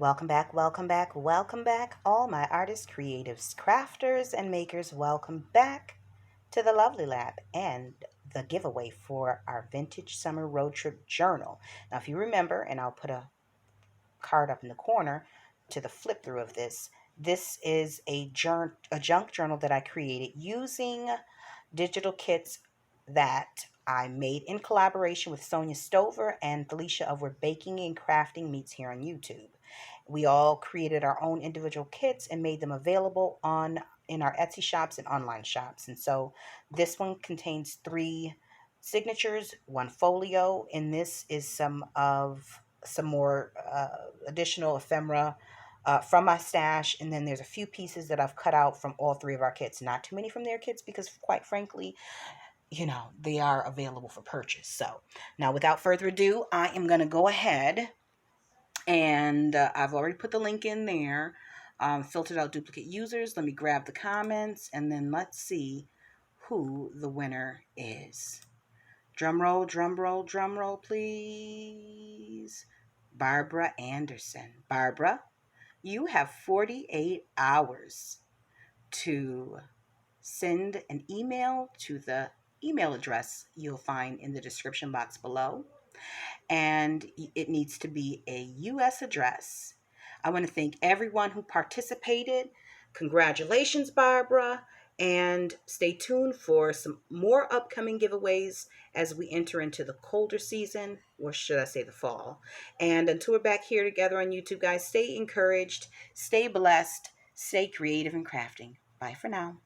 Welcome back, welcome back, welcome back, all my artists, creatives, crafters, and makers. Welcome back to the Lovely Lab and the giveaway for our Vintage Summer Road Trip Journal. Now, if you remember, and I'll put a card up in the corner to the flip through of this, this is a junk journal that I created using digital kits that I made in collaboration with Sonya Stover and Felicia of Where Baking and Crafting Meets here on YouTube. We all created our own individual kits and made them available in our Etsy shops and online shops. And so this one contains 3 signatures, 1 folio, and this is some more additional ephemera from my stash. And then there's a few pieces that I've cut out from all 3 of our kits. Not too many from their kits because, quite frankly, they are available for purchase. So now, without further ado, I am going to go ahead and I've already put the link in there. Filtered out duplicate users. Let me grab the comments and then let's see who the winner is. Drum roll, drum roll, drum roll, please. Barbara Anderson. Barbara, you have 48 hours to send an email to the email address you'll find in the description box below. And it needs to be a U.S. address. I want to thank everyone who participated. Congratulations, Barbara. And stay tuned for some more upcoming giveaways as we enter into the colder season, or should I say the fall. And until we're back here together on YouTube, guys, stay encouraged, stay blessed, stay creative and crafting. Bye for now.